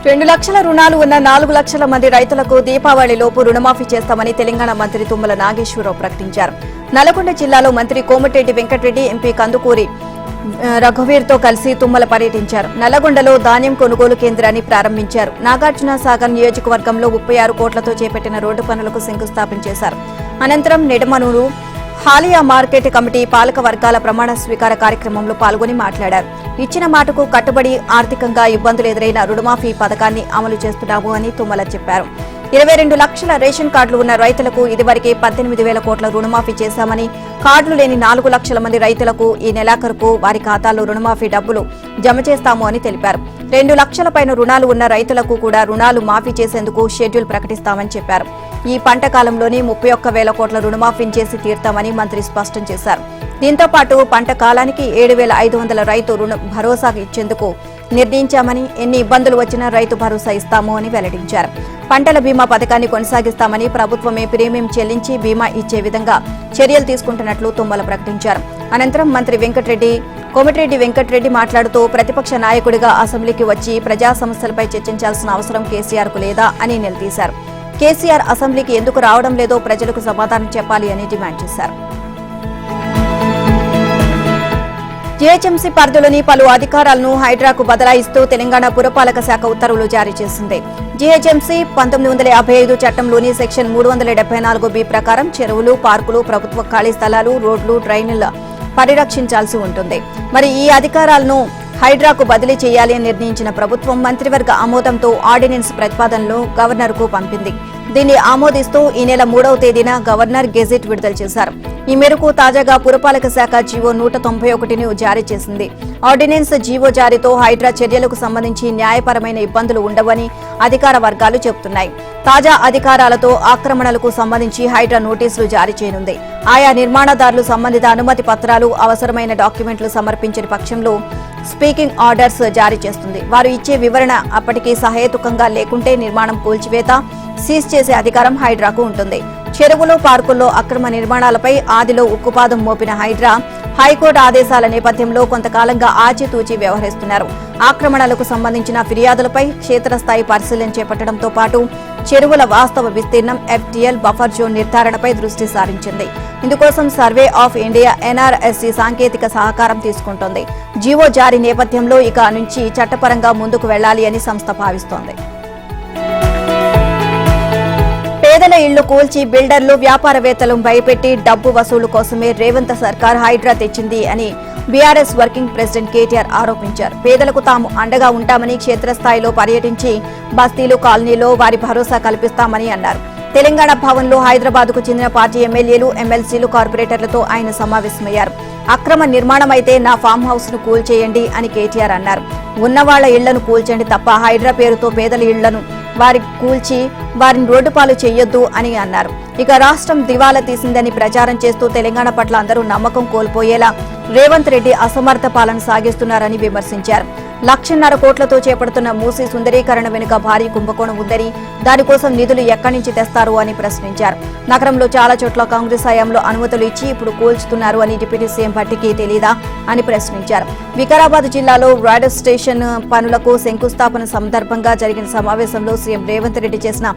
2 లక్షల రుణాలు ఉన్న 4 లక్షల మంది రైతులకు దీపావళిలోపు రుణమాఫీ చేస్తామని తెలంగాణ మంత్రి తుమ్మల నాగేశ్వరరావు ప్రకటించారు. నల్గొండ జిల్లాలో మంత్రి కోమటిరెడ్డి వెంకటరెడ్డి, ఎంపీ కందుకూరి రఘువీర్తో కలిసి తుమ్మల పర్యటించారు. నల్లగొండలో ధాన్యం కొనుగోలు కేంద్రాన్ని ప్రారంభించారు. నాగార్జున సాగర్ నియోజకవర్గంలో 36 కోట్లతో చేపట్టిన రోడ్డు పనులకు శంకుస్థాపన చేశారు. అనంతరం నెడమనూరు హాలియా మార్కెట్ కమిటీ పాలక వర్గాల ప్రమాణ స్వీకార కార్యక్రమంలో పాల్గొని మాట్లాడారు. ఇచ్చిన మాటకు కట్టుబడి ఆర్థికంగా ఇబ్బందులు ఎదురైన రుణమాఫీ పథకాన్ని అమలు చేస్తున్నాము అని తుమ్మల చెప్పారు. 22 లక్షల రేషన్ కార్డులు ఉన్న రైతులకు ఇదివరకే 18,000 కోట్ల రుణమాఫీ చేశామని, కార్డులు లేని 4 లక్షల మంది రైతులకు ఈ నెలాఖరుకు వారి ఖాతాల్లో రుణమాఫీ డబ్బులు జమ చేస్తాము అని తెలిపారు. 2 లక్షల పైన రుణాలు ఉన్న రైతులకు కూడా రుణాలు మాఫీ చేసేందుకు షెడ్యూల్ ప్రకటిస్తామని చెప్పారు. ఈ పంట కాలంలోనే 31,000 కోట్ల రుణమాఫీని చేసి తీర్తామని మంత్రి స్పష్టం చేశారు. దీంతో పాటు పంట కాలానికి 7,500 రైతు రుణ భరోసా ఇచ్చేందుకు నిర్ణయించామని, ఎన్ని ఇబ్బందులు వచ్చినా రైతు భరోసా ఇస్తాము అని వెల్లడించారు. పంటల బీమా పథకాన్ని కొనసాగిస్తామని, ప్రభుత్వమే ప్రీమియం చెల్లించి బీమా ఇచ్చే విధంగా చర్యలు తీసుకుంటున్నట్లు తుమ్మల ప్రకటించారు. అనంతరం మంత్రి కోమటిరెడ్డి వెంకటరెడ్డి మాట్లాడుతూ ప్రతిపక్ష నాయకుడిగా అసెంబ్లీకి వచ్చి ప్రజా సమస్యలపై చర్చించాల్సిన అవసరం కేసీఆర్ కు లేదా అని నిలదీశారు. కేసీఆర్ అసెంబ్లీకి ఎందుకు రావడం లేదో ప్రజలకు సమాధానం చెప్పాలి అని డిమాండ్ చేశారు. జీహెచ్ఎంసీ పరిధిలోని పలు అధికారాలను హైడ్రాకు బదలాయిస్తూ తెలంగాణ పురపాలక శాఖ ఉత్తర్వులు జారీ చేసింది. జీహెచ్ఎంసీ 1955 చట్టంలోని సెక్షన్ 374B ప్రకారం చెరువులు, పార్కులు, ప్రభుత్వ ఖాళీ స్థలాలు, రోడ్లు, డ్రైనేజీల పరిరక్షించాల్సి ఉంటుంది. మరి ఈ అధికారాలను హైడ్రాకు బదిలీ చేయాలి అని నిర్ణయించిన ప్రభుత్వం మంత్రివర్గ ఆమోదంతో ఆర్డినెన్స్ ప్రతిపాదనలు గవర్నర్కు పంపింది. దీన్ని ఆమోదిస్తూ ఈ నెల 3వ తేదీన గవర్నర్ గెజిట్ విడుదల చేశారు. ఈ మేరకు తాజాగా పురపాలక శాఖ జీవో 191ను జారీ చేసింది. ఆర్డినెన్స్ జీవో జారీతో హైడ్రా చర్యలకు సంబంధించి న్యాయపరమైన ఇబ్బందులు ఉండవని అధికార వర్గాలు చెబుతున్నాయి. తాజా అధికారాలతో ఆక్రమణలకు సంబంధించి హైడ్రా నోటీసులు జారీ చేయనుంది. ఆయా నిర్మాణదారులు సంబంధిత అనుమతి పత్రాలు, అవసరమైన డాక్యుమెంట్లు సమర్పించని పక్షంలో స్పీకింగ్ ఆర్డర్స్ జారీ చేస్తుంది. వారు ఇచ్చే వివరణ అప్పటికీ సహేతుకంగా లేకుంటే నిర్మాణం కూల్చివేత, సీజ్ చేసే అధికారం హైడ్రాకు ఉంటుంది. చెరువులు, పార్కుల్లో అక్రమ నిర్మాణాలపై ఆదిలో ఉక్కుపాదం మోపిన హైకోర్టు ఆదేశాల నేపథ్యంలో కొంతకాలంగా ఆచితూచి వ్యవహరిస్తున్నారు. ఆక్రమణలకు సంబంధించిన ఫిర్యాదులపై క్షేత్రస్థాయి పరిశీలన చేపట్టడంతో పాటు చెరువుల వాస్తవ విస్తీర్ణం, FTL, బఫర్ జోన్ నిర్ధారణపై దృష్టి సారించింది. ఇందుకోసం సర్వే ఆఫ్ ఇండియా NRSC సాంకేతిక సహకారం తీసుకుంటోంది. జీవో జారీ నేపథ్యంలో ఇక నుంచి చట్టపరంగా ముందుకు వెళ్లాలి అని సంస్థ భావిస్తోంది. పేదల ఇళ్లు కూల్చి బిల్డర్లు, వ్యాపారవేత్తలు భయపెట్టి డబ్బు వసూలు కోసమే రేవంత్ సర్కార్ హైడ్రా తెచ్చింది అని బీఆర్ఎస్ వర్కింగ్ ప్రెసిడెంట్ కేటీఆర్ ఆరోపించారు. పేదలకు తాము అండగా ఉంటామని క్షేత్రస్థాయిలో పర్యటించి బస్తీలు, కాలనీలో వారి భరోసా కల్పిస్తామని అన్నారు. తెలంగాణ భవన్లో హైదరాబాద్కు చెందిన పార్టీ ఎమ్మెల్యేలు, ఎమ్మెల్సీలు, కార్పొరేటర్లతో ఆయన సమావేశమయ్యారు. అక్రమ నిర్మాణమైతే నా ఫామ్ హౌస్ ను కూల్చేయండి అని కేటీఆర్ అన్నారు. ఉన్నవాళ్ల ఇళ్లను కూల్చండి తప్ప హైడ్రా పేరుతో పేదల ఇళ్లను కూల్చి వారిని రోడ్డుపాలు చేయొద్దు అని అన్నారు. ఇక రాష్ట్రం దివాలా తీసిందని ప్రచారం చేస్తూ తెలంగాణ పట్ల అందరూ నమ్మకం కోల్పోయేలా రేవంత్ రెడ్డి అసమర్థ పాలన సాగిస్తున్నారని విమర్శించారు. 1,50,000 కోట్లతో చేపడుతున్న మూసీ సుందరీకరణ వెనుక భారీ కుంభకోణం ఉందని, దానికోసం నిధులు ఎక్కడి నుంచి తెస్తారు అని ప్రశ్నించారు. నగరంలో చాలా చోట్ల కాంగ్రెస్ హయాంలో అనుమతులు ఇచ్చి ఇప్పుడు కూల్చుతున్నారు అని డిప్యూటీ సీఎం భట్టికి తెలీదా అని ప్రశ్నించారు. వికారాబాద్ జిల్లాలో రైడర్ స్టేషన్ పనులకు శంకుస్థాపన సందర్భంగా జరిగిన సమావేశంలో సీఎం రేవంత్ రెడ్డి చేసిన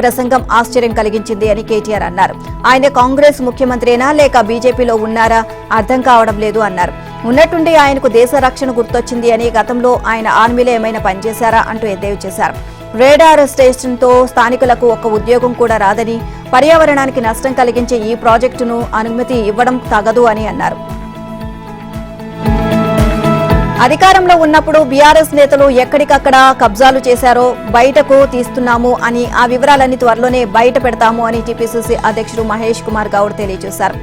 ప్రసంగం ఆశ్చర్యం కలిగించింది అని కేటీఆర్ అన్నారు. ఆయన కాంగ్రెస్ ముఖ్యమంత్రేనా లేక బీజేపీలో ఉన్నారా అర్థం కావడం లేదు అన్నారు. ఉన్నట్టుండి ఆయనకు దేశ రక్షణ గుర్తొచ్చింది అని, గతంలో ఆయన ఆర్మీలో ఏమైనా పనిచేశారా అంటూ ఎద్దేవా చేశారు. రేడార్ స్టేషన్తో స్థానికులకు ఒక్క ఉద్యోగం కూడా రాదని, పర్యావరణానికి నష్టం కలిగించే ఈ ప్రాజెక్టును అనుమతి ఇవ్వడం తగదు అని అన్నారు. అధికారంలో ఉన్నప్పుడు బీఆర్ఎస్ నేతలు ఎక్కడికక్కడ కబ్జాలు చేశారో బయటకు తీస్తున్నాము అని, ఆ వివరాలన్నీ త్వరలోనే బయట పెడతాము అని టీపీసీసీ అధ్యక్షుడు మహేష్ కుమార్ గౌడ్ తెలియజేశారు.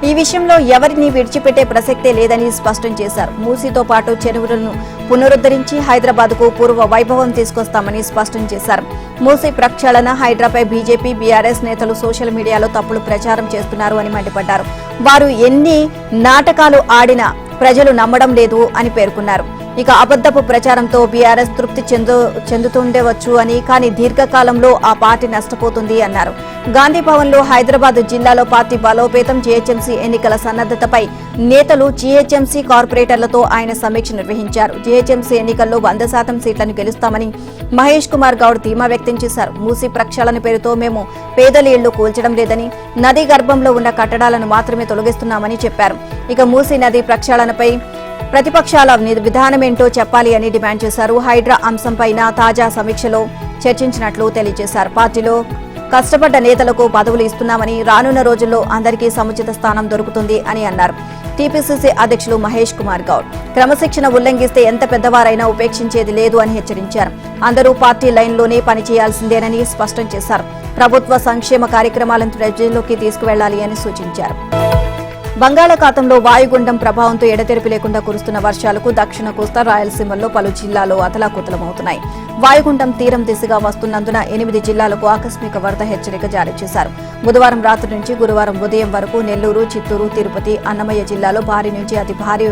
ఈ విషయంలో ఎవరిని విడిచిపెట్టే ప్రసక్తే లేదని స్పష్టం చేశారు. మూసీతో పాటు చెరువులను పునరుద్ధరించి హైదరాబాద్కు పూర్వ వైభవం తీసుకొస్తామని స్పష్టం చేశారు. మూసీ ప్రక్షాళన, హైడ్రాపై బీజేపీ, బీఆర్ఎస్ నేతలు సోషల్ మీడియాలో తప్పుడు ప్రచారం చేస్తున్నారు అని మండిపడ్డారు. వారు ఎన్ని నాటకాలు ఆడినా ప్రజలు నమ్మడం లేదు అని పేర్కొన్నారు. ఇక అబద్దపు ప్రచారంతో బీఆర్ఎస్ తృప్తి చెందుతుండవచ్చు అని, కానీ దీర్ఘకాలంలో ఆ పార్టీ నష్టపోతుంది అన్నారు. గాంధీ భవన్ లో హైదరాబాద్ జిల్లాలో పార్టీ బలోపేతం, జీహెచ్ఎంసీ ఎన్నికల సన్నద్దతపై నేతలు, జీహెచ్ఎంసీ కార్పొరేటర్లతో ఆయన సమీక్ష నిర్వహించారు. జీహెచ్ఎంసీ ఎన్నికల్లో 100% సీట్లను గెలుస్తామని మహేష్ కుమార్ గౌడ్ ధీమా వ్యక్తం చేశారు. మూసీ ప్రక్షాళన పేరుతో మేము పేదల ఇళ్లు కూల్చడం లేదని, నదీ గర్భంలో ఉన్న కట్టడాలను మాత్రమే తొలగిస్తున్నామని చెప్పారు. ఇక మూసీ నదీ ప్రక్షాళనపై ప్రతిపక్షాల విధానమేంటో చెప్పాలి అని డిమాండ్ చేశారు. హైడ్రా అంశంపైన తాజా సమీక్షలో చర్చించినట్లు తెలియజేశారు. పార్టీలో కష్టపడ్డ నేతలకు పదవులు ఇస్తున్నామని, రానున్న రోజుల్లో అందరికీ సముచిత స్థానం దొరుకుతుంది అని అన్నారు. టీపీసీసీ అధ్యక్షులు మహేష్ కుమార్ గౌడ్ క్రమశిక్షణ ఉల్లంఘిస్తే ఎంత పెద్దవారైనా ఉపేక్షించేది లేదు అని హెచ్చరించారు. అందరూ పార్టీ లైన్లోనే పనిచేయాల్సిందేనని స్పష్టం చేశారు. ప్రభుత్వ సంక్షేమ కార్యక్రమాలను ప్రజల్లోకి తీసుకువెళ్లాలి అని సూచించారు. బంగాళాఖాతంలో వాయుగుండం ప్రభావంతో ఎడతెరిపి లేకుండా కురుస్తున్న వర్షాలకు దక్షిణ కోస్తా, రాయలసీమల్లో పలు జిల్లాల్లో అతలాకుతలమవుతున్నాయి. వాయుగుండం తీరం దిశగా వస్తున్నందున 8 జిల్లాలకు ఆకస్మిక వరద హెచ్చరిక జారీ చేశారు. బుధవారం రాత్రి నుంచి గురువారం ఉదయం వరకు నెల్లూరు, చిత్తూరు, తిరుపతి, అన్నమయ్య జిల్లాలో భారీ నుంచి అతి భారీ,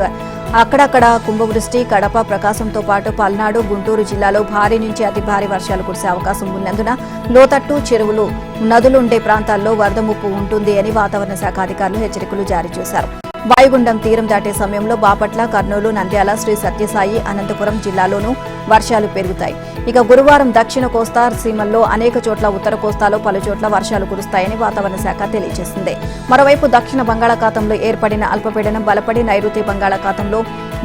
అక్కడక్కడ కుంభవృష్టి, కడప, ప్రకాశంతో పాటు పల్నాడు, గుంటూరు జిల్లాలో భారీ నుంచి అతి భారీ వర్షాలు కురిసే అవకాశం ఉన్నందున లోతట్టు, చెరువులు, నదులుండే ప్రాంతాల్లో వరద ముప్పు ఉంటుంది అని వాతావరణ శాఖ అధికారులు హెచ్చరికలు జారీ చేశారు. వాయుగుండం తీరం దాటే సమయంలో బాపట్ల, కర్నూలు, నంద్యాల, శ్రీ సత్యసాయి, అనంతపురం జిల్లాలోనూ వర్షాలు పెరుగుతాయి. ఇక గురువారం దక్షిణ కోస్తా సీమల్లో అనేక చోట్ల, ఉత్తర కోస్తాలో పలు చోట్ల వర్షాలు కురుస్తాయని వాతావరణ శాఖ తెలియజేసింది. మరోవైపు దక్షిణ బంగాళాఖాతంలో ఏర్పడిన అల్పపీడనం బలపడి నైరుతి బంగాళాఖాతంలో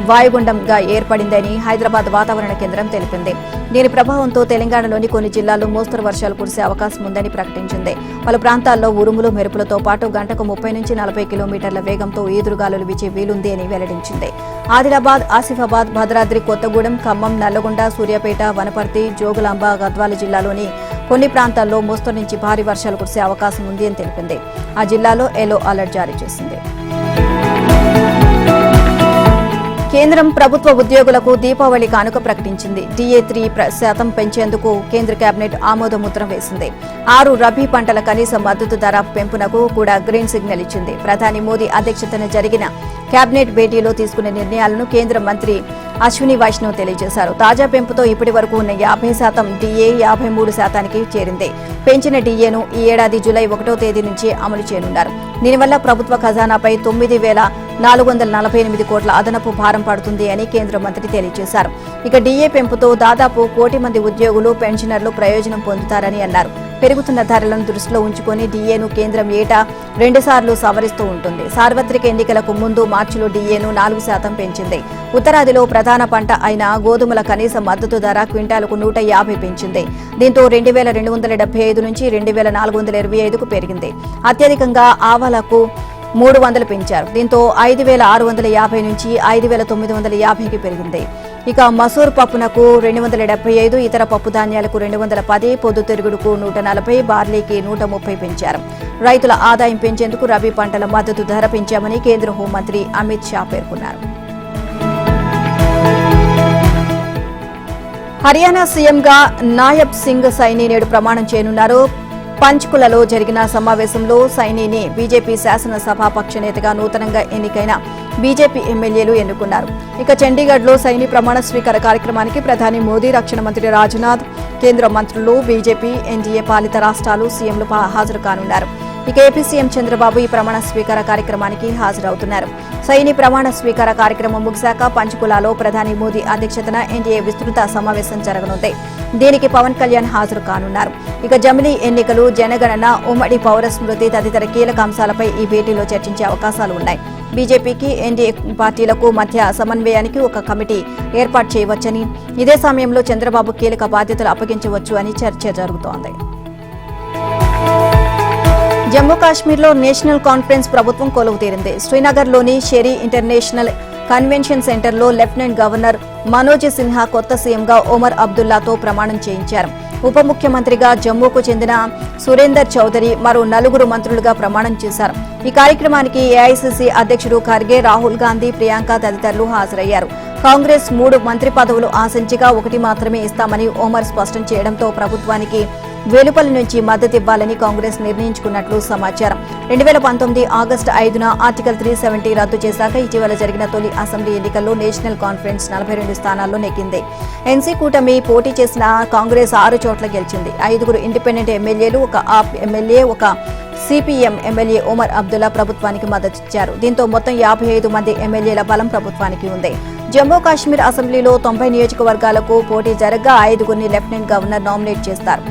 వాయుగుండంగా ఏర్పడిందని హైదరాబాద్ వాతావరణ కేంద్రం తెలిపింది. దీని ప్రభావంతో తెలంగాణలోని కొన్ని జిల్లాల్లో మోస్తరు వర్షాలు కురిసే అవకాశం ఉందని ప్రకటించింది. పలు ప్రాంతాల్లో ఉరుములు, మెరుపులతో పాటు గంటకు 30 నుంచి 40 కిలోమీటర్ల వేగంతో ఈదురుగాలులు వీచే వీలుంది అని వెల్లడించింది. ఆదిలాబాద్, ఆసిఫాబాద్, భద్రాద్రి కొత్తగూడెం, ఖమ్మం, నల్లగొండ, సూర్యాపేట, వనపర్తి, జోగులాంబ, గద్వాల జిల్లాలోని కొన్ని ప్రాంతాల్లో మోస్తరు నుంచి భారీ వర్షాలు కురిసే అవకాశం ఉంది అని తెలిపింది. ఆ జిల్లాలో ఎల్లో అలర్ట్ జారీ చేసింది. కేంద్రం ప్రభుత్వ ఉద్యోగులకు దీపావళి కానుక ప్రకటించింది. DA 3% పెంచేందుకు కేంద్ర కేబినెట్ ఆమోద ముద్ర వేసింది. 6 రబీ పంటల కనీస మద్దతు ధర పెంపునకు కూడా గ్రీన్ సిగ్నల్ ఇచ్చింది. ప్రధాని మోదీ అధ్యక్షతన జరిగిన కేబినెట్ భేటీలో తీసుకునే నిర్ణయాలను కేంద్ర మంత్రి అశ్విని వైష్ణవ్ తెలియజేశారు. తాజా పెంపుతో ఇప్పటి వరకు ఉన్న 50% డీఏ 53%కి చేరింది. పెంచిన డీఏను ఈ ఏడాది జూలై 1వ తేదీ నుంచి అమలు చేయనున్నారు. దీనివల్ల ప్రభుత్వ ఖజానాపై 9,448 కోట్ల అదనపు భారం పడుతుంది అని కేంద్ర మంత్రి తెలియజేశారు. ఇక డీఏ పెంపుతో దాదాపు 1 కోటి మంది ఉద్యోగులు, పెన్షనర్లు ప్రయోజనం పొందుతారని అన్నారు. పెరుగుతున్న ధరలను దృష్టిలో ఉంచుకుని డీఏను కేంద్రం ఏటా 2 సార్లు సవరిస్తూ ఉంటుంది. సార్వత్రిక ఎన్నికలకు ముందు మార్చిలో డీఏను 4% పెంచింది. ఉత్తరాదిలో ప్రధాన పంట అయిన గోధుమల కనీస మద్దతు ధర క్వింటాలకు 150 పెంచింది. దీంతో 2,275 నుంచి 2,425కు పెరిగింది. అత్యధికంగా ఆవాలకు 300 పెంచారు. దీంతో 5,650 నుంచి 5,950కి పెరిగింది. ఇక మసూర్ పప్పునకు 275, ఇతర పప్పు ధాన్యాలకు 210, పొద్దుతిరుగుడుకు 140, బార్లీకి 130 పెంచారు. రైతుల ఆదాయం పెంచేందుకు రబీ పంటల మద్దతు ధర పెంచామని కేంద్ర హోంమంత్రి అమిత్ షా పేర్కొన్నారు. హర్యానా సీఎంగా నాయబ్ సింగ్ సైని నేడు ప్రమాణం చేయనున్నారు. పంచ్కులలో జరిగిన సమావేశంలో సైనిని బీజేపీ శాసనసభాపక్ష నేతగా నూతనంగా ఎన్నికైన బీజేపీ ఎమ్మెల్యేలు ఎన్నుకున్నారు. ఇక చండీగఢ్లో సైని ప్రమాణ స్వీకార కార్యక్రమానికి ప్రధాని మోదీ, రక్షణ మంత్రి రాజ్నాథ్, కేంద్ర మంత్రులు, బీజేపీ, ఎన్డీఏ పాలిత రాష్ట్రాలు సీఎంలు హాజరు కానున్నారు. ఇక ఏపీ సీఎం చంద్రబాబు ఈ ప్రమాణ స్వీకార కార్యక్రమానికి హాజరవుతున్నారు. సైని ప్రమాణ స్వీకార కార్యక్రమం ముగిశాక పంచ్కులాలో ప్రధాని మోదీ అధ్యక్షతన ఎన్డీఏ విస్తృత సమావేశం జరగనుంది. దీనికి పవన్ కళ్యాణ్ హాజరు కానున్నారు. ఇక జమిలీ ఎన్నికలు, జనగణన, ఉమ్మడి పౌర స్మృతి తదితర కీలక అంశాలపై ఈ భేటీలో చర్చించే అవకాశాలు ఉన్నాయి. బీజేపీకి, ఎన్డీఏ పార్టీలకు మధ్య సమన్వయానికి ఒక కమిటీ ఏర్పాటు చేయవచ్చని, ఇదే సమయంలో చంద్రబాబు కీలక బాధ్యతలు అప్పగించవచ్చు అని చర్చ జరుగుతోంది. జమ్మూ కాశ్మీర్లో నేషనల్ కాన్ఫరెన్స్ ప్రభుత్వం కొలువు తీరింది. శ్రీనగర్లోని షెరీ ఇంటర్నేషనల్ కన్వెన్షన్ సెంటర్లో లెఫ్టినెంట్ గవర్నర్ మనోజ్ సిన్హా కొత్త సీఎంగా ఒమర్ అబ్దుల్లాతో ప్రమాణం చేయించారు. ఉప ముఖ్యమంత్రిగా జమ్మూకు చెందిన సురేందర్ చౌదరి, మరో 4 మంత్రులుగా ప్రమాణం చేశారు. ఈ కార్యక్రమానికి ఏఐసీసీ అధ్యక్షుడు ఖర్గే, రాహుల్ గాంధీ, ప్రియాంక తదితరులు హాజరయ్యారు. కాంగ్రెస్ 3 మంత్రి పదవులు ఆశించగా 1 మాత్రమే ఇస్తామని ఒమర్ స్పష్టం చేయడంతో ప్రభుత్వానికి వెలుపలి నుంచి మద్దతు ఇవ్వాలని కాంగ్రెస్ నిర్ణయించుకున్నట్లు సమాచారం. 2019 ఆగస్టు 5న ఆర్టికల్ 370 రద్దు చేశాక ఇటీవల జరిగిన తొలి అసెంబ్లీ ఎన్నికల్లో నేషనల్ కాన్ఫరెన్స్ 42 స్థానాల్లో నెగ్గింది. ఎన్సీ కూటమి పోటీ చేసిన కాంగ్రెస్ 6 చోట్ల గెలిచింది. 5 ఇండిపెండెంట్ ఎమ్మెల్యేలు, 1 AAP MLA, 1 CPM MLA Omar Abdullah ప్రభుత్వానికి మద్దతిచ్చారు. దీంతో మొత్తం 55 మంది ఎమ్మెల్యేల బలం ప్రభుత్వానికి ఉంది. జమ్మూ కాశ్మీర్ అసెంబ్లీలో 90 నియోజకవర్గాలకు పోటీ జరగ్గా 5 లెఫ్టినెంట్ గవర్నర్ నామినేట్ చేస్తారు.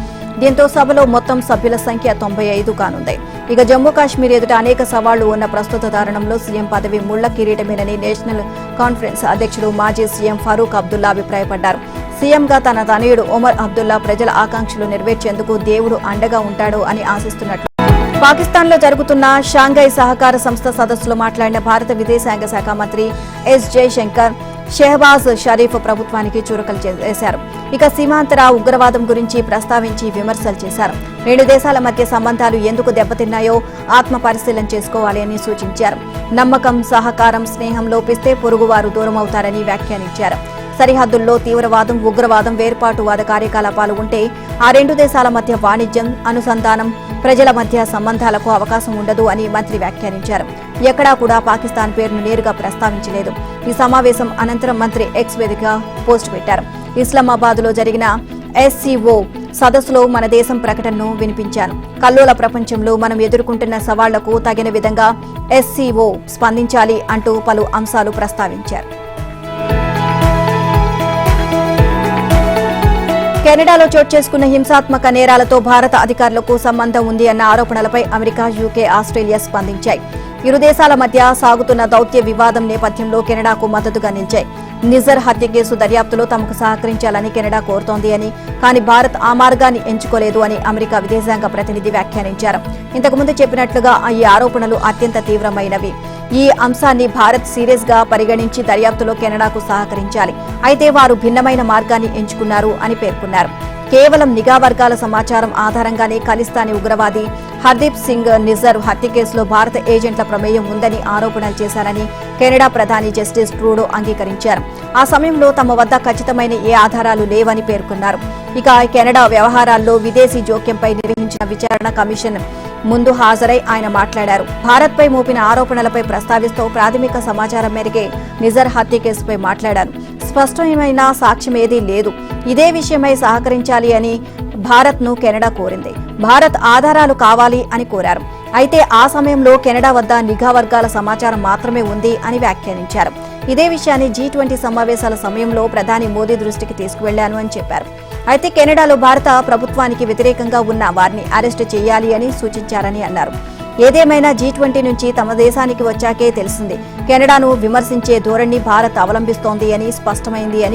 దీంతో సభలో మొత్తం సభ్యుల సంఖ్య 95 కానుంది. ఇక జమ్మూ కాశ్మీర్ ఎదుట అనేక సవాళ్లు ఉన్న ప్రస్తుత తరుణంలో సీఎం పదవి ముళ్ల కిరీటమేనని నేషనల్ కాన్ఫరెన్స్ అధ్యక్షుడు మాజీ సీఎం ఫరూక్ అబ్దుల్లా అభిప్రాయపడ్డారు. సీఎంగా తన తనయుడు ఒమర్ అబ్దుల్లా ప్రజల ఆకాంక్షలు నెరవేర్చేందుకు దేవుడు అండగా ఉంటాడు అని ఆశిస్తున్నట్లు పాకిస్తాన్లో జరుగుతున్న షాంఘై సహకార సంస్థ సదస్సులో మాట్లాడిన భారత విదేశాంగ శాఖ మంత్రి ఎస్ జయశంకర్ షెహబాజ్ షరీఫ్ ప్రభుత్వానికి చురకలు చేశారు. ఇక సీమాంతర ఉగ్రవాదం గురించి ప్రస్తావించి విమర్శలు చేశారు. 2 దేశాల మధ్య సంబంధాలు ఎందుకు దెబ్బతిన్నాయో ఆత్మ పరిశీలన చేసుకోవాలి అని సూచించారు. నమ్మకం, సహకారం, స్నేహం లోపిస్తే పొరుగువారు దూరమవుతారని వ్యాఖ్యానించారు. సరిహద్దుల్లో తీవ్రవాదం, ఉగ్రవాదం, వేర్పాటువాద కార్యకలాపాలు ఉంటే ఆ 2 దేశాల మధ్య వాణిజ్యం, అనుసంధానం, ప్రజల మధ్య సంబంధాలకు అవకాశం ఉండదు అని మంత్రి వ్యాఖ్యానించారు. ఎక్కడా కూడా పాకిస్తాన్ పేరును నేరుగా ప్రస్తావించలేదు. ఈ సమావేశం అనంతరం మంత్రి ఎక్స్ వేదికగా పోస్టు పెట్టారు. ఇస్లామాబాద్లో జరిగిన ఎస్సీఓ సదస్సులో మన దేశం ప్రకటనను వినిపించాను. కల్లోల ప్రపంచంలో మనం ఎదుర్కొంటున్న సవాళ్లకు తగిన విధంగా ఎస్సీఓ స్పందించాలి అంటూ పలు అంశాలు ప్రస్తావించారు. కెనడాలో చోటు చేసుకున్న హింసాత్మక నేరాలతో భారత అధికారులకు సంబంధం ఉంది అన్న ఆరోపణలపై అమెరికా, యూకే, ఆస్ట్రేలియా స్పందించాయి. 2 దేశాల మధ్య సాగుతున్న దౌత్య వివాదం నేపథ్యంలో కెనడాకు మద్దతుగా నిలిచాయి. నిజర్ హత్య కేసు దర్యాప్తులో తమకు సహకరించాలని కెనడా కోరుతోంది అని, కానీ భారత్ ఆ మార్గాన్ని ఎంచుకోలేదు అని అమెరికా విదేశాంగ ప్రతినిధి వ్యాఖ్యానించారు. ఇంతకుముందు చెప్పినట్లుగా ఈ ఆరోపణలు అత్యంత తీవ్రమైనవి. ఈ అంశాన్ని భారత్ సీరియస్ గా పరిగణించి దర్యాప్తులో కెనడాకు సహకరించాలి. అయితే వారు భిన్నమైన మార్గాన్ని ఎంచుకున్నారు అని పేర్కొన్నారు. కేవలం నిఘా వర్గాల సమాచారం ఆధారంగానే ఖలిస్తానీ ఉగ్రవాది హర్దీప్ సింగ్ నిజర్ హత్య కేసులో భారత ఏజెంట్ల ప్రమేయం ఉందని ఆరోపణలు చేశారని కెనడా ప్రధాని జస్టిస్ ట్రూడో అంగీకరించారు. ఆ సమయంలో తమ వద్ద ఖచ్చితమైన ఏ ఆధారాలు లేవని పేర్కొన్నారు. ఇక కెనడా వ్యవహారాల్లో విదేశీ జోక్యంపై నిర్వహించిన విచారణ కమిషన్ ముందు హాజరై ఆయన మాట్లాడారు. భారత్పై మోపిన ఆరోపణలపై ప్రస్తావిస్తూ ప్రాథమిక సమాచారం మేరకే నిజర్ హత్య కేసుపై మాట్లాడారు. స్పష్టమైన సాక్ష్యం ఏదీ లేదు. ఇదే విషయమై సహకరించాలి అని భారత్ను కెనడా కోరింది. భారత్ ఆధారాలు కావాలి అని కోరారు. అయితే ఆ సమయంలో కెనడా వద్ద నిఘా వర్గాల సమాచారం మాత్రమే ఉంది అని వ్యాఖ్యానించారు. ఇదే విషయాన్ని G20 సమావేశాల సమయంలో ప్రధాని మోదీ దృష్టికి తీసుకువెళ్లాను అని చెప్పారు. అయితే కెనడాలో భారత ప్రభుత్వానికి వ్యతిరేకంగా ఉన్న వారిని అరెస్టు చేయాలి అని సూచించారని అన్నారు. ఏదేమైనా G20 నుంచి తమ దేశానికి వచ్చాకే తెలిసింది కెనడాను విమర్శించే ధోరణి భారత్ అవలంబిస్తోంది అని స్పష్టమైంది అని